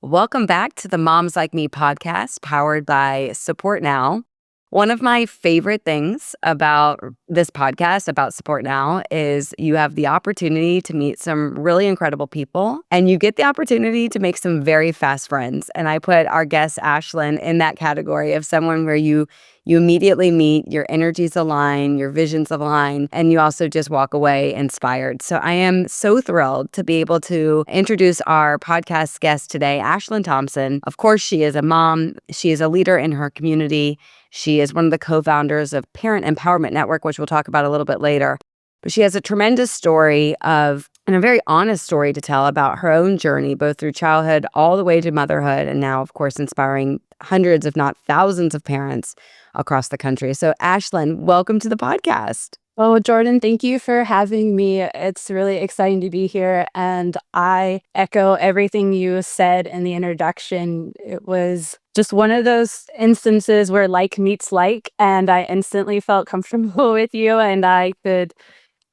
Welcome back to the Moms Like Me podcast powered by Support Now. One of my favorite things about this podcast, about Support Now, is you have the opportunity to meet some really incredible people and you get the opportunity to make some very fast friends. And I put our guest, Ashlyn, in that category of someone where you immediately meet, your energies align, your visions align, and you also just walk away inspired. So I am so thrilled to be able to introduce our podcast guest today, Ashlyn Thompson. Of course, she is a mom. She is a leader in her community. She is one of the co-founders of Parent Empowerment Network, which we'll talk about a little bit later. But she has a tremendous story and a very honest story to tell about her own journey, both through childhood all the way to motherhood, and now, of course, inspiring hundreds, if not thousands of parents across the country. So Ashlyn, welcome to the podcast. Oh, Jordan, thank you for having me. It's really exciting to be here. And I echo everything you said in the introduction. It was just one of those instances where like meets like, and I instantly felt comfortable with you. And I could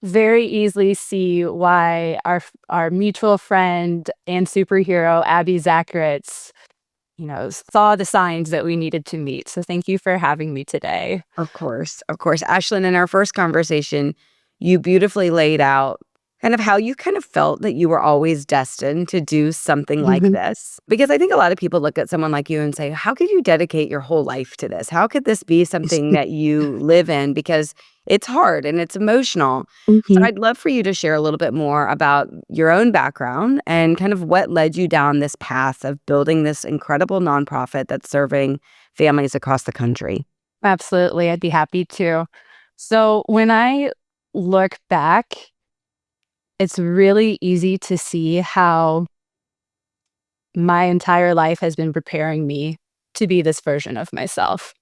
very easily see why our mutual friend and superhero, Abby Zacharitz, saw the signs that we needed to meet. So thank you for having me today. Of course. Ashlyn, in our first conversation, you beautifully laid out kind of how you kind of felt that you were always destined to do something like this. Because I think a lot of people look at someone like you and say, how could you dedicate your whole life to this? How could this be something that you live in? Because it's hard and it's emotional. So I'd love for you to share a little bit more about your own background and kind of what led you down this path of building this incredible nonprofit that's serving families across the country. Absolutely. I'd be happy to. So when I look back, it's really easy to see how my entire life has been preparing me to be this version of myself.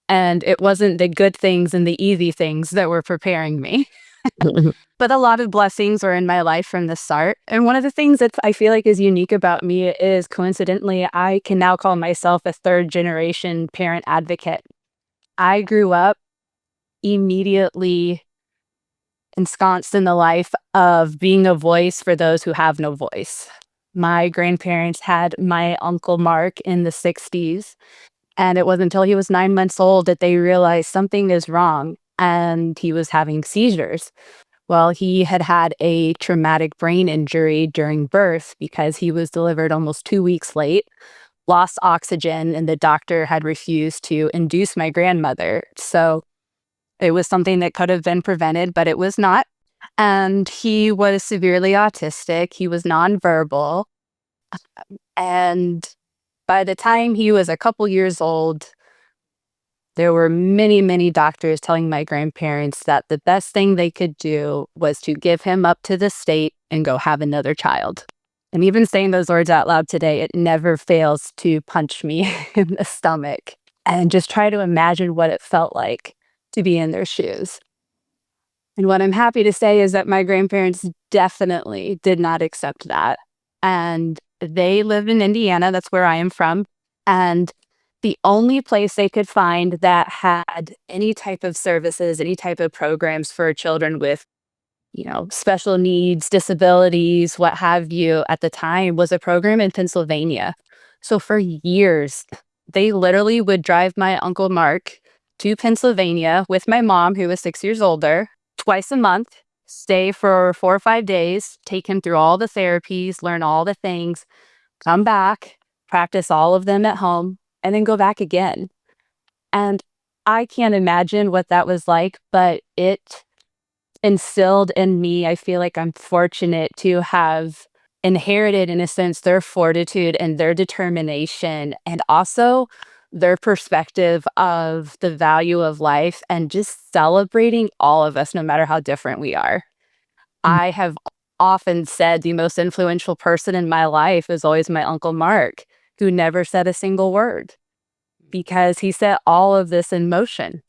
And it wasn't the good things and the easy things that were preparing me. But a lot of blessings were in my life from the start. And one of the things that I feel like is unique about me is, coincidentally, I can now call myself a third-generation parent advocate. I grew up immediately ensconced in the life of being a voice for those who have no voice. My grandparents had my Uncle Mark in the 60s, and it wasn't until he was 9 months old that they realized something is wrong, and he was having seizures. Well, he had had a traumatic brain injury during birth because he was delivered almost 2 weeks late, lost oxygen, and the doctor had refused to induce my grandmother. So it was something that could have been prevented, but it was not. And he was severely autistic. He was nonverbal. And by the time he was a couple years old, there were many, many doctors telling my grandparents that the best thing they could do was to give him up to the state and go have another child. And even saying those words out loud today, it never fails to punch me in the stomach and just try to imagine what it felt like to be in their shoes. And what I'm happy to say is that my grandparents definitely did not accept that. And they lived in Indiana. That's where I am from. And the only place they could find that had any type of services, any type of programs for children with, special needs, disabilities, what have you, at the time was a program in Pennsylvania. So for years, they literally would drive my Uncle Mark to Pennsylvania with my mom, who was 6 years older, twice a month, stay for 4 or 5 days, take him through all the therapies, learn all the things, come back, practice all of them at home, and then go back again. And I can't imagine what that was like, but it instilled in me, I feel like I'm fortunate to have inherited, in a sense, their fortitude and their determination, and also their perspective of the value of life and just celebrating all of us, no matter how different we are. I have often said the most influential person in my life is always my Uncle Mark, who never said a single word because he set all of this in motion.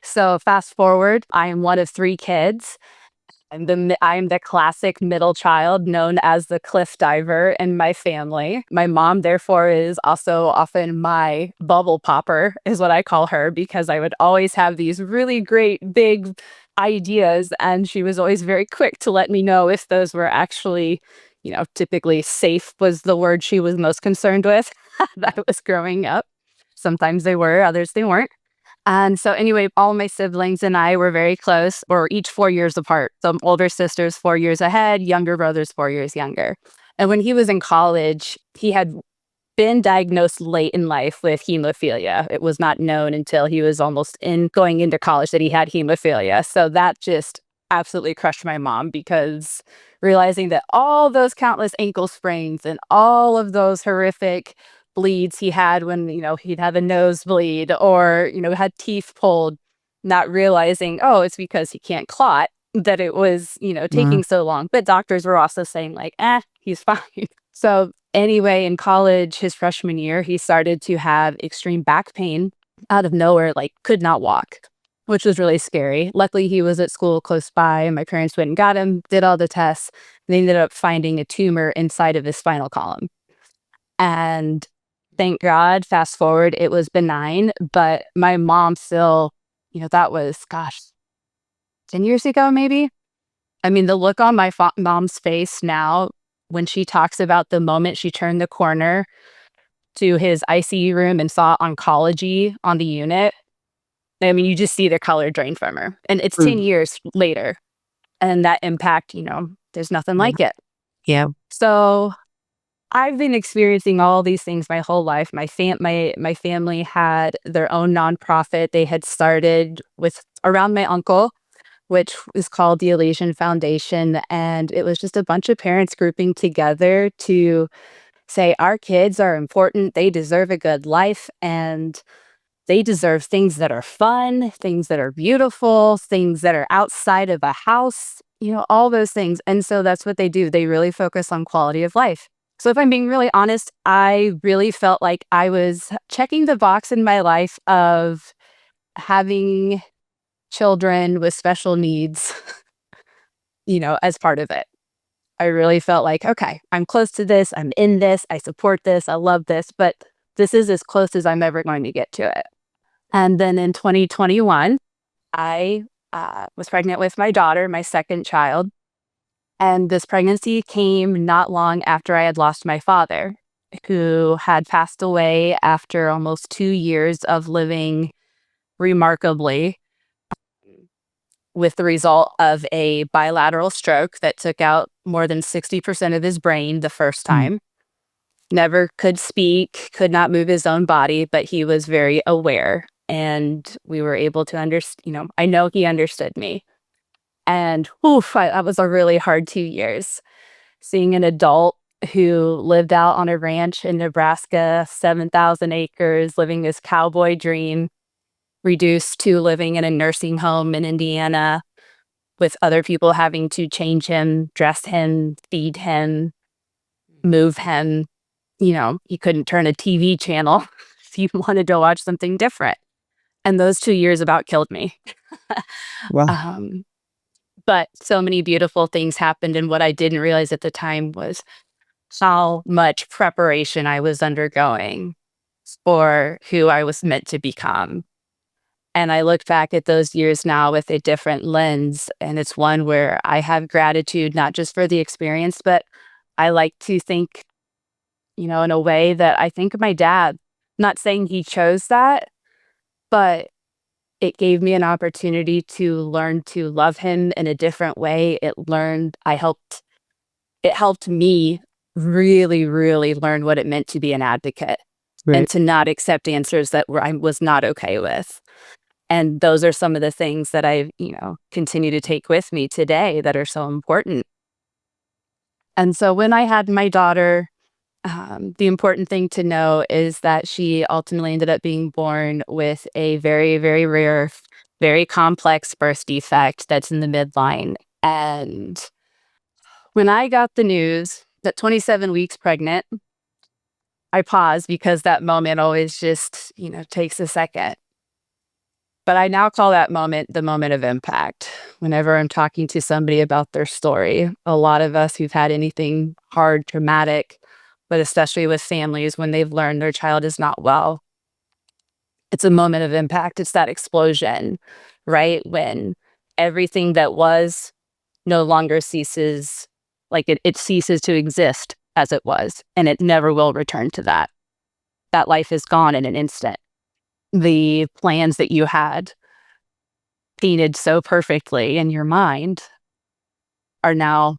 So fast forward, I am one of 3 kids. I'm the classic middle child known as the cliff diver in my family. My mom, therefore, is also often my bubble popper, is what I call her, because I would always have these really great big ideas, and she was always very quick to let me know if those were actually, typically safe was the word she was most concerned with that was growing up. Sometimes they were, others they weren't. And so anyway, all my siblings and I were very close. We're each 4 years apart. So older sisters 4 years ahead, younger brothers 4 years younger. And when he was in college, he had been diagnosed late in life with hemophilia. It was not known until he was almost going into college that he had hemophilia. So that just absolutely crushed my mom, because realizing that all those countless ankle sprains and all of those horrific bleeds he had when, he'd have a nosebleed or, had teeth pulled, not realizing, oh, it's because he can't clot, that it was, Mm. taking so long. But doctors were also saying like, he's fine. So anyway, in college, his freshman year, he started to have extreme back pain out of nowhere, like could not walk, which was really scary. Luckily, he was at school close by, and my parents went and got him, did all the tests. They ended up finding a tumor inside of his spinal column. And thank God, fast forward, it was benign. But my mom still, that was, gosh, 10 years ago, maybe. I mean, the look on my mom's face now when she talks about the moment she turned the corner to his ICU room and saw oncology on the unit, I mean, you just see the color drain from her. And it's 10 Mm. years later. And that impact, there's nothing Yeah. like it. Yeah. So I've been experiencing all these things my whole life. My family had their own nonprofit. They had started with around my uncle, which is called the Elysian Foundation. And it was just a bunch of parents grouping together to say, our kids are important. They deserve a good life, and they deserve things that are fun, things that are beautiful, things that are outside of a house, all those things. And so that's what they do. They really focus on quality of life. So if I'm being really honest, I really felt like I was checking the box in my life of having children with special needs, as part of it. I really felt like, okay, I'm close to this. I'm in this. I support this. I love this. But this is as close as I'm ever going to get to it. And then in 2021, I was pregnant with my daughter, my second child. And this pregnancy came not long after I had lost my father, who had passed away after almost 2 years of living remarkably, with the result of a bilateral stroke that took out more than 60% of his brain the first Mm. time. Never could speak, could not move his own body, but he was very aware. And we were able to understand, I know he understood me. And that was a really hard 2 years. Seeing an adult who lived out on a ranch in Nebraska, 7,000 acres, living his cowboy dream, reduced to living in a nursing home in Indiana with other people having to change him, dress him, feed him, move him. He couldn't turn a TV channel if he wanted to watch something different. And those 2 years about killed me. Wow. um, but so many beautiful things happened. And what I didn't realize at the time was how much preparation I was undergoing for who I was meant to become. And I look back at those years now with a different lens. And it's one where I have gratitude, not just for the experience, but I like to think, in a way that I think of my dad. Not saying he chose that, but it gave me an opportunity to learn to love him in a different way. It helped me really, really learn what it meant to be an advocate and Right. to not accept answers that I was not okay with. And those are some of the things that I, continue to take with me today that are so important. And so when I had my daughter, the important thing to know is that she ultimately ended up being born with a very, very rare, very complex birth defect that's in the midline. And when I got the news that 27 weeks pregnant, I paused, because that moment always just, takes a second. But I now call that moment the moment of impact. Whenever I'm talking to somebody about their story, a lot of us who've had anything hard, traumatic, but especially with families when they've learned their child is not well, it's a moment of impact. It's that explosion, right? When everything that was no longer ceases Like it ceases to exist as it was, and it never will return to that. That life is gone in an instant. The plans that you had painted so perfectly in your mind are now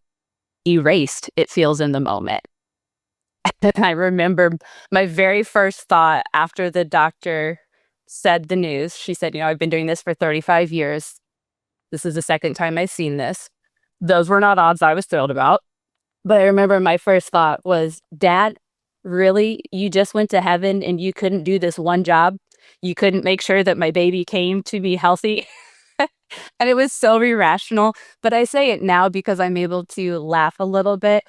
erased, it feels, in the moment. And I remember my very first thought after the doctor said the news. She said, I've been doing this for 35 years. This is the second time I've seen this. Those were not odds I was thrilled about. But I remember my first thought was, Dad, really? You just went to heaven and you couldn't do this one job? You couldn't make sure that my baby came to be healthy? And it was so irrational. But I say it now because I'm able to laugh a little bit.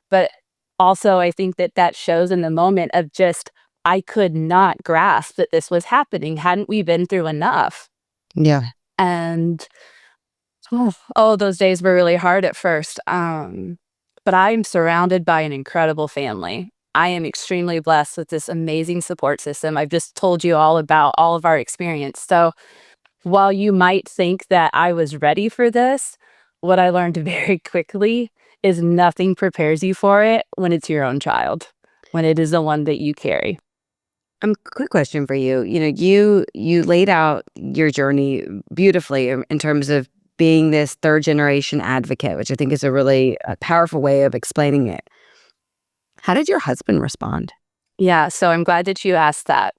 But also, I think that shows in the moment of just, I could not grasp that this was happening. Hadn't we been through enough? Yeah. And those days were really hard at first. But I'm surrounded by an incredible family. I am extremely blessed with this amazing support system. I've just told you all about all of our experience. So while you might think that I was ready for this, what I learned very quickly is nothing prepares you for it when it's your own child, when it is the one that you carry. Quick question for you. You laid out your journey beautifully in terms of being this third generation advocate, which I think is a really powerful way of explaining it. How did your husband respond? Yeah, so I'm glad that you asked that.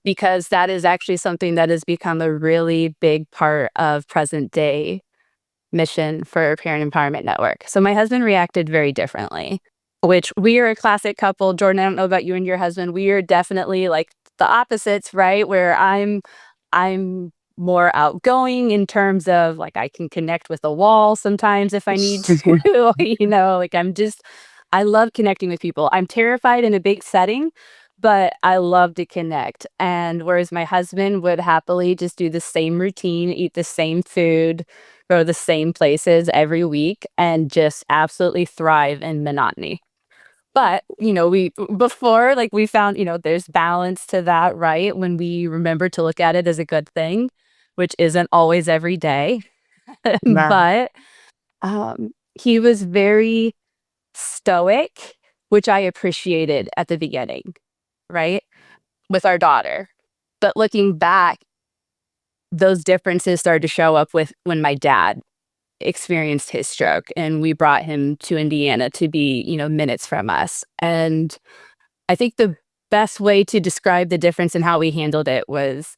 Because that is actually something that has become a really big part of present day mission for Parent Empowerment Network. So my husband reacted very differently, which we are a classic couple. Jordan, I don't know about you and your husband. We are definitely like the opposites, right? Where I'm more outgoing in terms of like I can connect with a wall sometimes if I need to. Like I love connecting with people. I'm terrified in a big setting, but I love to connect. And whereas my husband would happily just do the same routine, eat the same food, go to the same places every week, and just absolutely thrive in monotony. But, we found, there's balance to that, right? When we remember to look at it as a good thing, which isn't always every day. Yeah. But he was very stoic, which I appreciated at the beginning, right? With our daughter. But looking back, those differences started to show up with when my dad experienced his stroke and we brought him to Indiana to be, minutes from us. And I think the best way to describe the difference in how we handled it was,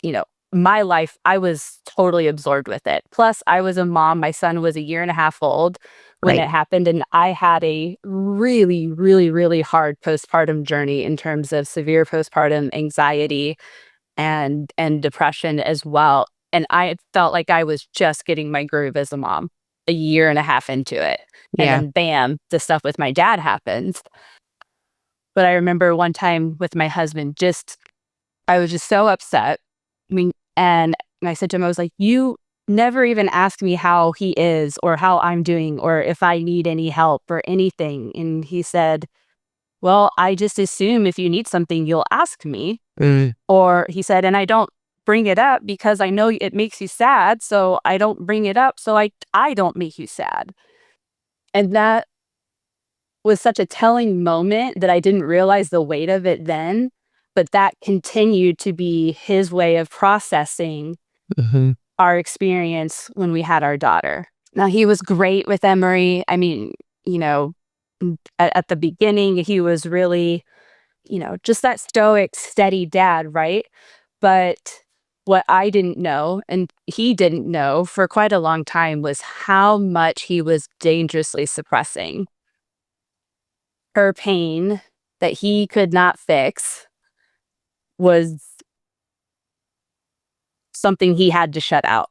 my life, I was totally absorbed with it. Plus, I was a mom. My son was a year and a half old when Right. it happened. And I had a really, really, really hard postpartum journey in terms of severe postpartum anxiety and depression as well. And I felt like I was just getting my groove as a mom a year and a half into it. And Yeah. then bam, the stuff with my dad happens. But I remember one time with my husband, I was just so upset. And I said to him, I was like, you never even asked me how he is or how I'm doing or if I need any help or anything. And he said, well, I just assume if you need something, you'll ask me. Mm. Or he said, and I don't bring it up because I know it makes you sad. So I don't bring it up. So I don't make you sad. And that was such a telling moment that I didn't realize the weight of it then. But that continued to be his way of processing Mhm. our experience when we had our daughter. Now, he was great with Emery. I mean, at the beginning, he was really, just that stoic, steady dad, right? But what I didn't know, and he didn't know for quite a long time, was how much he was dangerously suppressing her pain that he could not fix was something he had to shut out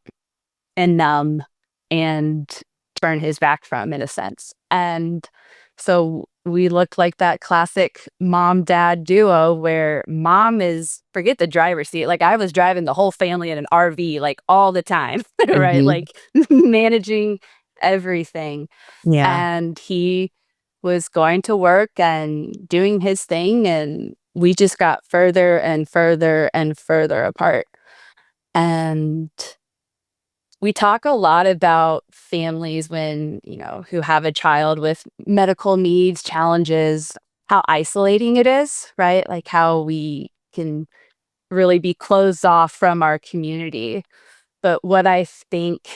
and numb and turn his back from, in a sense. And so we looked like that classic mom dad duo where mom is, forget the driver's seat. Like I was driving the whole family in an RV like all the time, right? Mhm. Like managing everything. Yeah. And he was going to work and doing his thing. And we just got further and further and further apart. And We talk a lot about families when, who have a child with medical needs, challenges, how isolating it is, right? Like how we can really be closed off from our community. But what I think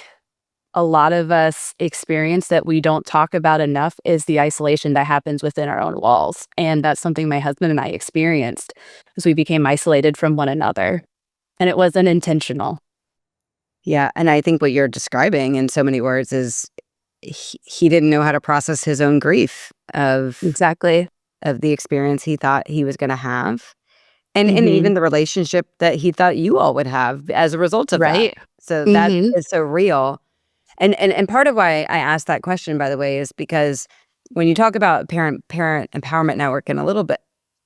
a lot of us experience that we don't talk about enough is the isolation that happens within our own walls. And that's something my husband and I experienced as we became isolated from one another. And it wasn't intentional. Yeah, and I think what you're describing in so many words is he didn't know how to process his own grief Exactly. of the experience he thought he was gonna have, and Hmm. even the relationship that he thought you all would have as a result of that. Right. So that Hmm. is so real. And part of why I asked that question, by the way, is because when you talk about parent empowerment network in a little bit,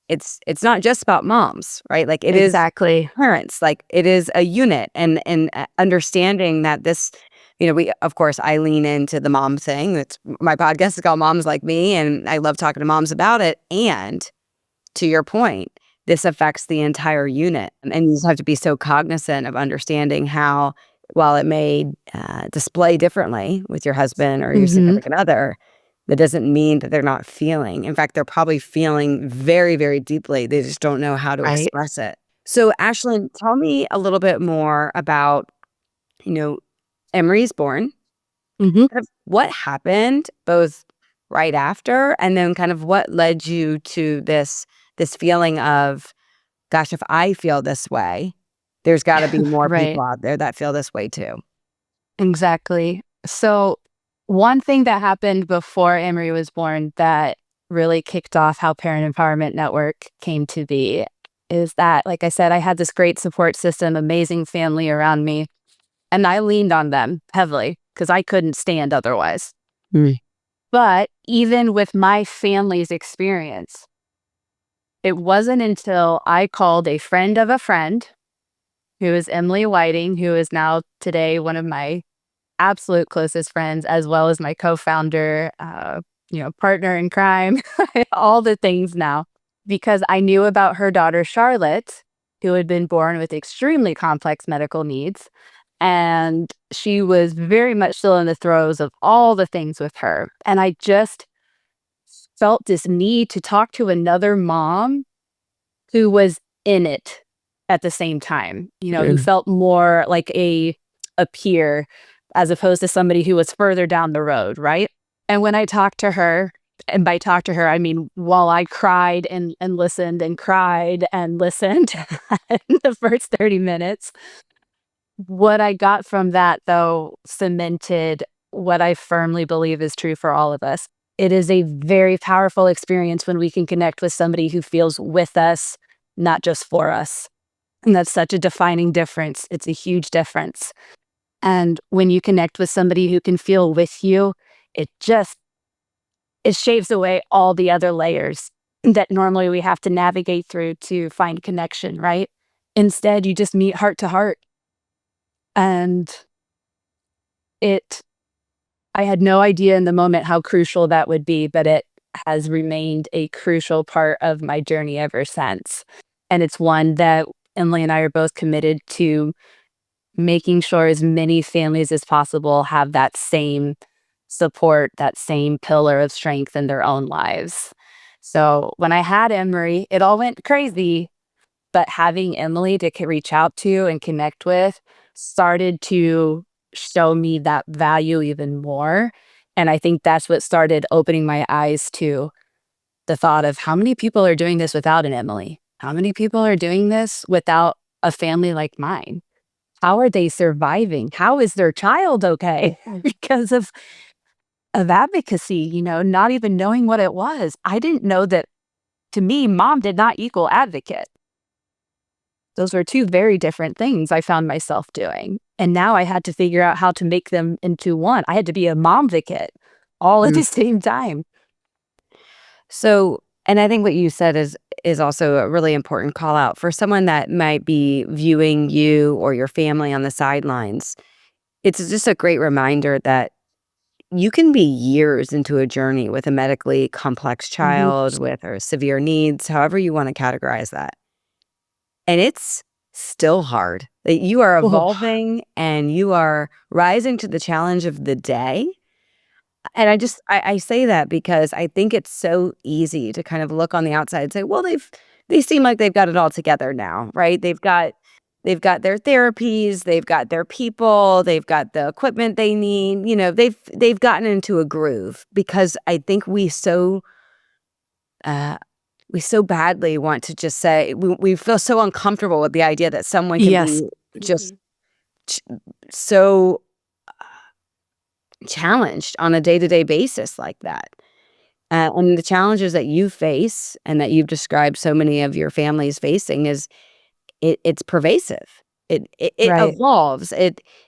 it's not just about moms, right? Like it is Exactly. parents, like it is a unit, and understanding that this, we, of course, I lean into the mom thing. It's my podcast is called Moms Like Me, and I love talking to moms about it. And to your point, this affects the entire unit. And you just have to be so cognizant of understanding how, while it may display differently with your husband or your Hmm. significant other, that doesn't mean that they're not feeling. In fact, they're probably feeling very, very deeply. They just don't know how to Right. express it. So, Ashlyn, tell me a little bit more about, you know, Emery's born. Hmm. Kind of what happened both right after, and then kind of what led you to this feeling of, gosh, if I feel this way, there's got to be more Right. people out there that feel this way too. Exactly. So, one thing that happened before Emery was born that really kicked off how Parent Empowerment Network came to be is that, like I said, I had this great support system, amazing family around me, and I leaned on them heavily because I couldn't stand otherwise. Mm. But even with my family's experience, it wasn't until I called a friend of a friend, who is Emily Whiting, who is now today one of my absolute closest friends, as well as my co-founder, partner in crime, all the things now, because I knew about her daughter, Charlotte, who had been born with extremely complex medical needs. And she was very much still in the throes of all the things with her. And I just felt this need to talk to another mom who was in it at the same time, who Mm. felt more like a peer as opposed to somebody who was further down the road, right? And when I talked to her, and by talk to her, I mean while I cried and listened and cried and listened in the first 30 minutes, what I got from that though cemented what I firmly believe is true for all of us. It is a very powerful experience when we can connect with somebody who feels with us, not just for us. And that's such a defining difference. It's a huge difference. And when you connect with somebody who can feel with you, it just it shaves away all the other layers that normally we have to navigate through to find connection, right? Instead, you just meet heart to heart. And it I had no idea in the moment how crucial that would be, but it has remained a crucial part of my journey ever since. And it's one that Emily and I are both committed to making sure as many families as possible have that same support, that same pillar of strength in their own lives. So when I had Emery, it all went crazy, but having Emily to reach out to and connect with started to show me that value even more. And I think that's what started opening my eyes to the thought of how many people are doing this without an Emily? How many people are doing this without a family like mine? How are they surviving? How is their child okay? Because of advocacy, not even knowing what it was. I didn't know that to me, mom did not equal advocate. Those were two very different things I found myself doing. And now I had to figure out how to make them into one. I had to be a momvocate all at Mm. the same time. So, and I think what you said is also a really important call out for someone that might be viewing you or your family on the sidelines. It's just a great reminder that you can be years into a journey with a medically complex Mhm. child with or severe needs, however you want to categorize that. And it's still hard. that you are Oh, evolving and you are rising to the challenge of the day. And I say that because I think it's so easy to kind of look on the outside and say, "Well, they seem like they've got it all together now, right? They've got their therapies, they've got their people, they've got the equipment they need, they've gotten into a groove." Because I think uh, we so badly want to just say we feel so uncomfortable with the idea that someone can yes. be just ch so challenged on a day-to-day basis like that. And the challenges that you face and that you've described so many of your families facing is it's pervasive. It Right. evolves.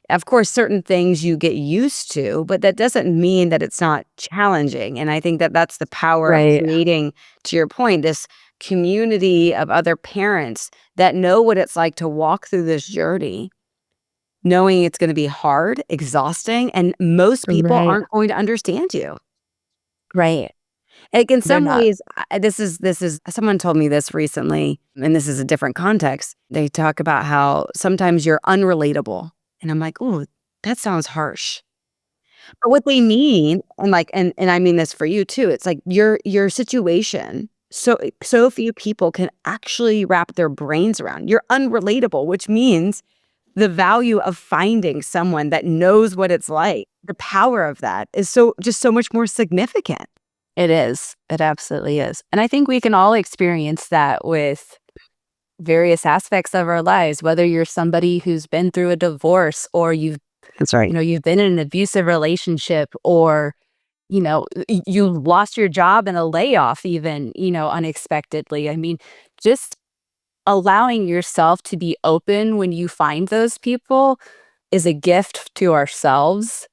Of course, certain things you get used to, but that doesn't mean that it's not challenging, and I think that that's the power of Right. creating, to your point, this community of other parents that know what it's like to walk through this journey, knowing it's gonna be hard, exhausting, and most people Right. aren't going to understand you. Right. Like, in They're some not. ways, this is someone told me this recently, and this is a different context. They talk about how sometimes you're unrelatable, and I'm like, "Ooh, that sounds harsh." But what they mean, and I mean this for you too, it's like your situation, so few people can actually wrap their brains around. You're unrelatable, which means the value of finding someone that knows what it's like, the power of that is so much more significant. It is. It absolutely is. And I think we can all experience that with various aspects of our lives, whether you're somebody who's been through a divorce or That's right. you've been in an abusive relationship or, you lost your job in a layoff even, unexpectedly. I mean, just allowing yourself to be open when you find those people is a gift to ourselves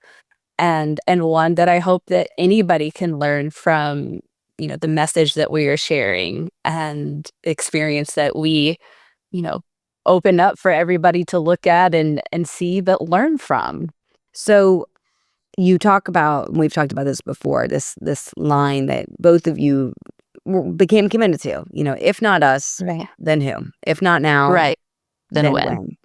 and one that I hope that anybody can learn from, the message that we are sharing and experience that we, you know, open up for everybody to look at and see but learn from. So you talk about, and we've talked about this before, this line that both of you became committed to. If not us, Right. then who? If not now, Right. Then then when. when?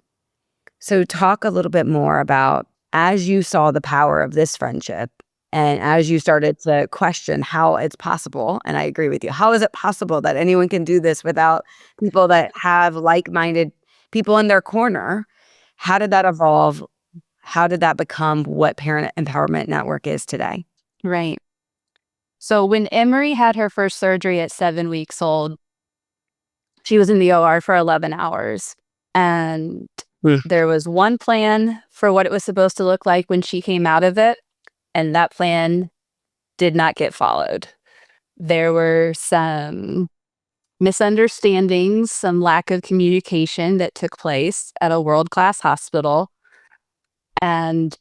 So talk a little bit more about, as you saw the power of this friendship and as you started to question how it's possible, and I agree with you. How is it possible that anyone can do this without people that have like-minded people in their corner? How did that evolve? How did that become what Parent Empowerment Network is today? Right. So when Emery had her first surgery at 7 weeks old, she was in the OR for 11 hours. And Mm. there was one plan for what it was supposed to look like when she came out of it. And that plan did not get followed. There were some misunderstandings, some lack of communication that took place at a world-class hospital, and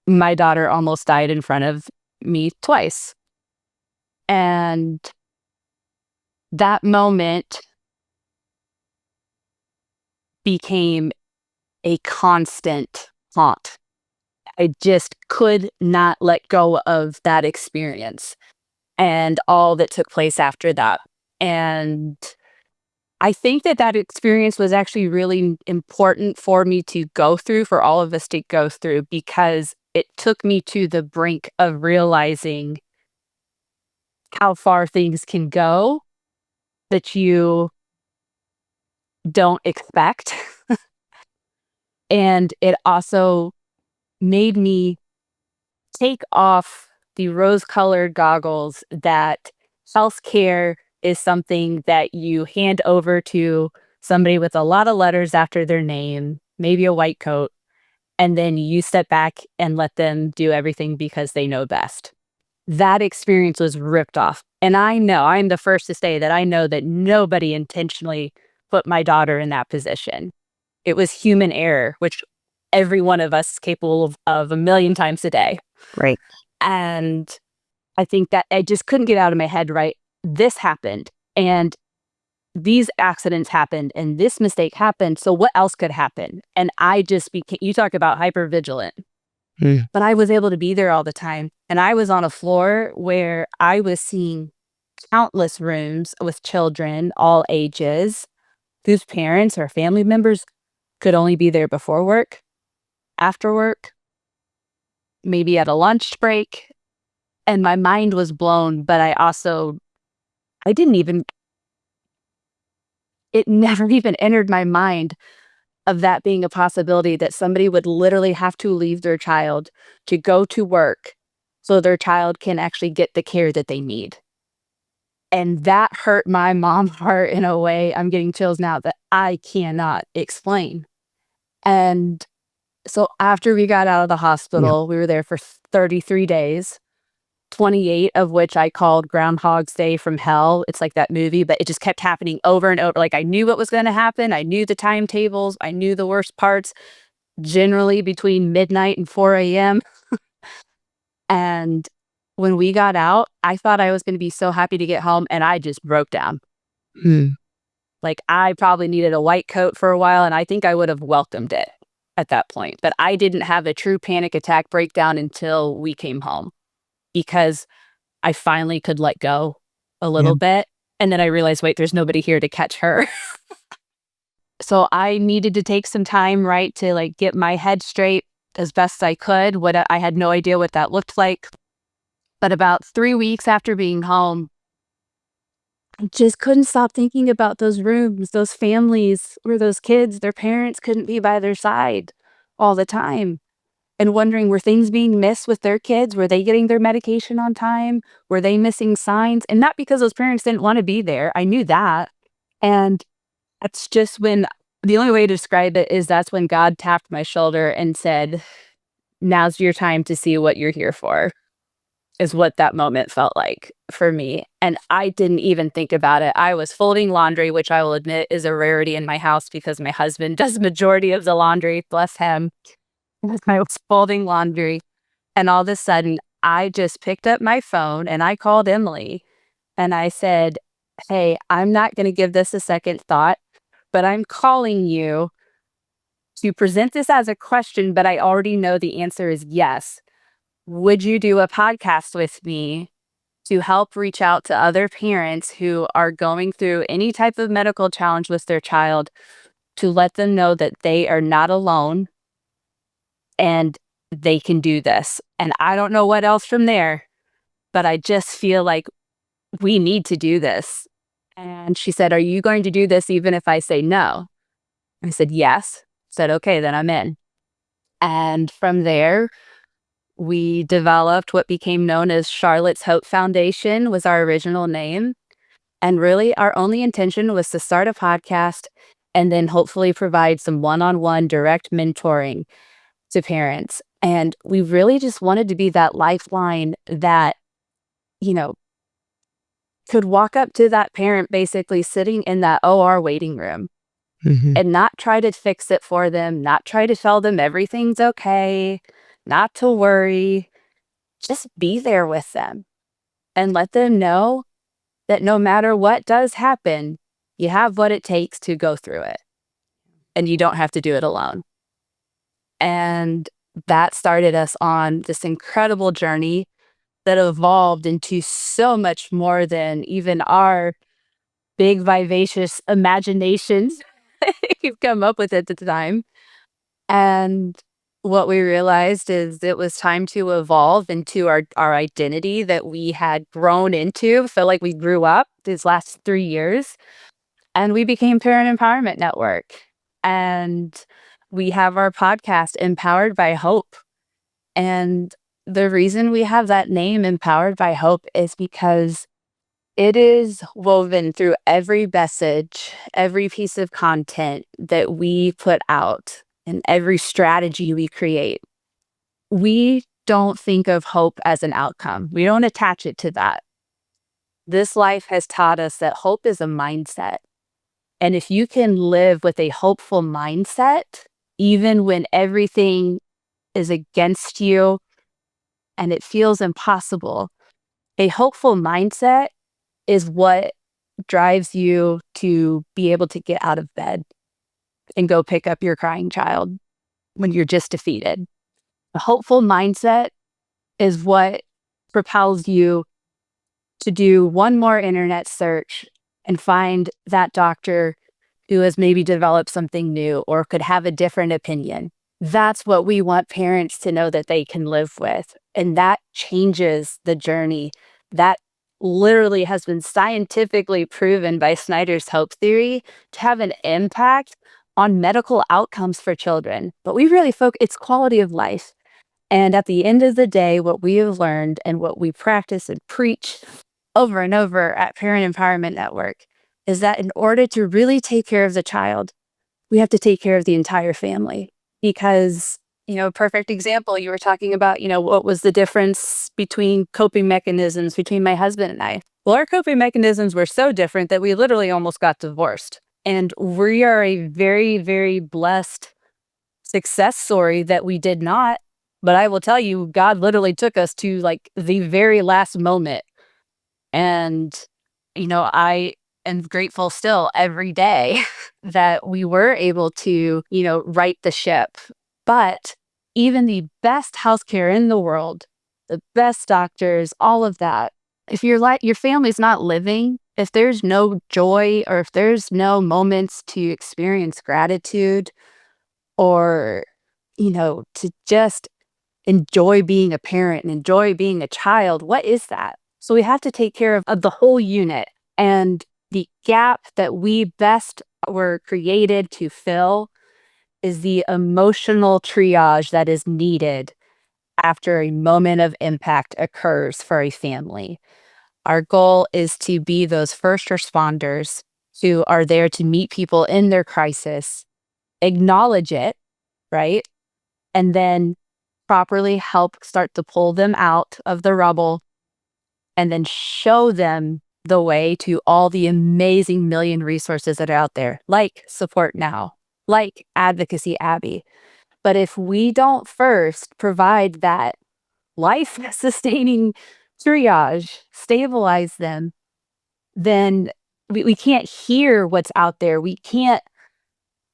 my daughter almost died in front of me twice. And that moment became a constant haunt. I just could not let go of that experience and all that took place after that. And I think that that experience was actually really important for me to go through, for all of us to go through, because it took me to the brink of realizing how far things can go that you don't expect. And it also made me take off the rose-colored goggles that healthcare is something that you hand over to somebody with a lot of letters after their name, maybe a white coat, and then you step back and let them do everything because they know best. That experience was ripped off. And I'm the first to say that I know that nobody intentionally put my daughter in that position. It was human error, which every one of us is capable of a million times a day. Right. And I think that I just couldn't get out of my head, right? This happened, and these accidents happened, and this mistake happened. So what else could happen? And I just became, you talk about hyper vigilant, Mm. but I was able to be there all the time. And I was on a floor where I was seeing countless rooms with children, all ages, whose parents or family members could only be there before work, after work, maybe at a lunch break. And my mind was blown, but I didn't even, it never even entered my mind of that being a possibility, that somebody would literally have to leave their child to go to work so their child can actually get the care that they need. And that hurt my mom's heart in a way, I'm getting chills now, that I cannot explain. And so after we got out of the Yeah. hospital, we were there for 33 days, 28 of which I called Groundhog's Day from hell. It's like that movie, but it just kept happening over and over. Like, I knew what was going to happen. I knew the timetables. I knew the worst parts, generally between midnight and 4 a.m. And when we got out, I thought I was going to be so happy to get home, and I just broke down. Hmm. Like, I probably needed a white coat for a while, and I think I would have welcomed it at that point. But I didn't have a true panic attack breakdown until we came home, because I finally could let go a Yeah. little bit. And then I realized, wait, there's nobody here to catch her. So I needed to take some time, right, to like get my head straight as best I could. I had no idea what that looked like. But about 3 weeks after being home, I just couldn't stop thinking about those rooms, those families where those kids, their parents couldn't be by their side all the time. And wondering, were things being missed with their kids? Were they getting their medication on time? Were they missing signs? And not because those parents didn't want to be there. I knew that. And that's just when, the only way to describe it is, that's when God tapped my shoulder and said, now's your time to see what you're here for, is what that moment felt like for me. And I didn't even think about it. I was folding laundry, which I will admit is a rarity in my house because my husband does majority of the laundry, bless him. I was folding laundry, and all of a sudden, I just picked up my phone and I called Emily and I said, hey, I'm not going to give this a second thought, but I'm calling you to present this as a question, but I already know the answer is yes. Would you do a podcast with me to help reach out to other parents who are going through any type of medical challenge with their child, to let them know that they are not alone and they can do this? And I don't know what else from there, but I just feel like we need to do this. And she said, are you going to do this even if I say no? I said, yes. Said, okay, then I'm in. And from there, we developed what became known as Charlotte's Hope Foundation, was our original name. And really, our only intention was to start a podcast and then hopefully provide some one-on-one direct mentoring to parents. And we really just wanted to be that lifeline that, you know, could walk up to that parent basically sitting in that OR waiting room Mhm. and not try to fix it for them, not try to tell them everything's okay, not to worry, just be there with them and let them know that no matter what does happen, you have what it takes to go through it, and you don't have to do it alone. And that started us on this incredible journey that evolved into so much more than even our big, vivacious imaginations could come up with at the time. And what we realized is it was time to evolve into our identity that we had grown into. Felt like we grew up these last 3 years, and we became Parent Empowerment Network. And we have our podcast, Empowered by Hope. And the reason we have that name, Empowered by Hope, is because it is woven through every message, every piece of content that we put out, and every strategy we create. We don't think of hope as an outcome. We don't attach it to that. This life has taught us that hope is a mindset. And if you can live with a hopeful mindset, even when everything is against you and it feels impossible, a hopeful mindset is what drives you to be able to get out of bed and go pick up your crying child when you're just defeated. A hopeful mindset is what propels you to do one more internet search and find that doctor who has maybe developed something new or could have a different opinion. That's what we want parents to know that they can live with. And that changes the journey. That literally has been scientifically proven by Snyder's Hope theory to have an impact on medical outcomes for children. But we really focus, it's quality of life. And at the end of the day, what we have learned and what we practice and preach over and over at Parent Empowerment Network is that in order to really take care of the child, we have to take care of the entire family. Because, perfect example, you were talking about, what was the difference between coping mechanisms between my husband and I? Well, our coping mechanisms were so different that we literally almost got divorced. And we are a very, very blessed success story that we did not. But I will tell you, God literally took us to like the very last moment. And, I am grateful still every day that we were able to, right the ship. But even the best healthcare in the world, the best doctors, all of that, if your family's not living, if there's no joy or if there's no moments to experience gratitude or, to just enjoy being a parent and enjoy being a child, what is that? So we have to take care of the whole unit. And the gap that we best were created to fill is the emotional triage that is needed after a moment of impact occurs for a family. Our goal is to be those first responders who are there to meet people in their crisis, acknowledge it, right? And then properly help start to pull them out of the rubble and then show them the way to all the amazing million resources that are out there, like Support Now, like Advocacy Abby. But if we don't first provide that life sustaining triage, stabilize them, then we can't hear what's out there. We can't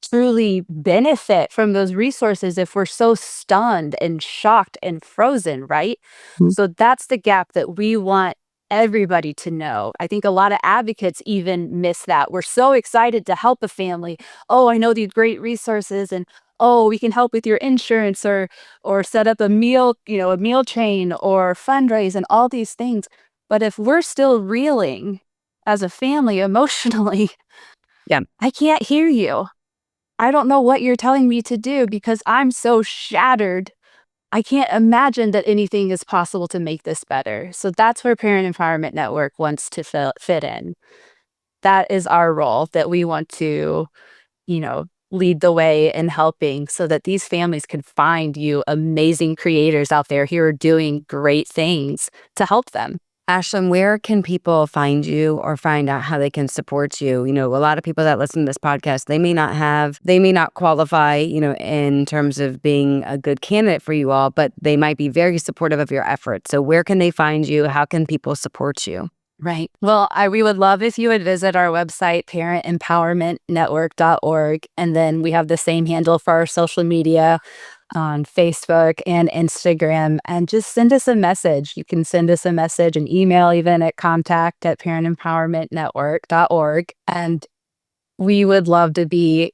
truly benefit from those resources if we're so stunned and shocked and frozen, right? Mhm. So that's the gap that we want everybody to know. I think a lot of advocates even miss that. We're so excited to help a family. Oh, I know these great resources and oh, we can help with your insurance or set up a meal, a meal chain or fundraise and all these things. But if we're still reeling as a family emotionally, Yeah. I can't hear you. I don't know what you're telling me to do because I'm so shattered. I can't imagine that anything is possible to make this better. So that's where Parent Empowerment Network wants to fit in. That is our role that we want to, lead the way in helping so that these families can find you amazing creators out there who are doing great things to help them. Ashlyn, where can people find you or find out how they can support you? A lot of people that listen to this podcast, they may not qualify, in terms of being a good candidate for you all, but they might be very supportive of your efforts. So where can they find you? How can people support you? Right. Well, we would love if you would visit our website, parentempowermentnetwork.org. And then we have the same handle for our social media on Facebook and Instagram. And just send us a message. You can send us a message, an email, even at contact@parentempowermentnetwork.org. And we would love to we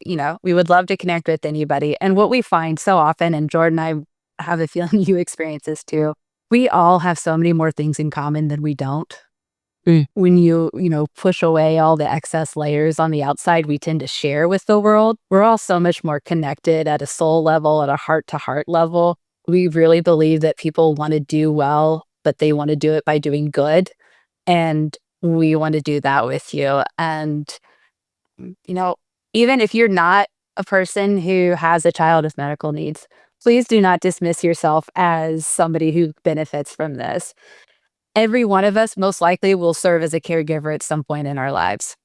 would love to connect with anybody. And what we find so often, and Jordan, I have a feeling you experience this too, we all have so many more things in common than we don't. When you push away all the excess layers on the outside we tend to share with the world, we're all so much more connected at a soul level, at a heart-to-heart level. We really believe that people want to do well, but they want to do it by doing good. And we want to do that with you. And, even if you're not a person who has a child with medical needs, please do not dismiss yourself as somebody who benefits from this. Every one of us most likely will serve as a caregiver at some point in our lives.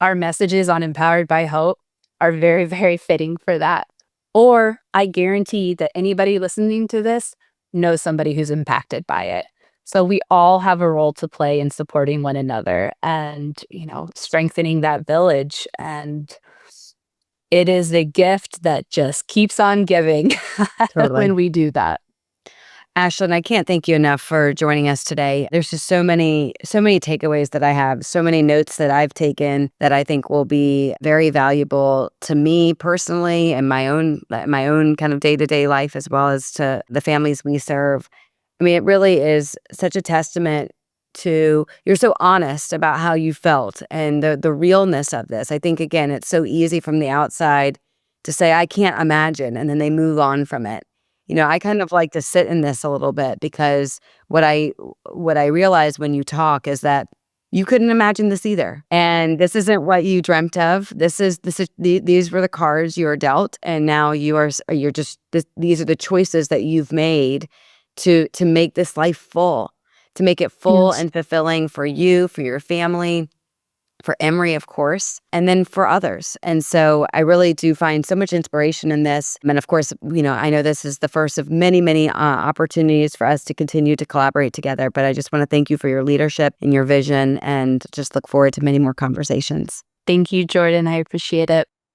Our messages on Empowered by Hope are very, very fitting for that. Or I guarantee that anybody listening to this knows somebody who's impacted by it. So we all have a role to play in supporting one another and, strengthening that village. And it is a gift that just keeps on giving Totally. when we do that. Ashlyn, I can't thank you enough for joining us today. There's just so many takeaways that I have, so many notes that I've taken that I think will be very valuable to me personally and my own kind of day-to-day life, as well as to the families we serve. I mean, it really is such a testament to you're so honest about how you felt and the realness of this. I think again, it's so easy from the outside to say, I can't imagine, and then they move on from it. I kind of like to sit in this a little bit because what I realize when you talk is that you couldn't imagine this either. And this isn't what you dreamt of. These were the cards you were dealt, and now you're just these are the choices that you've made to make this life full, to make it full Yes. and fulfilling for you, for your family, for Emery, of course, and then for others. And so I really do find so much inspiration in this. And of course, I know this is the first of many, many opportunities for us to continue to collaborate together. But I just want to thank you for your leadership and your vision, and just look forward to many more conversations. Thank you, Jordan. I appreciate it.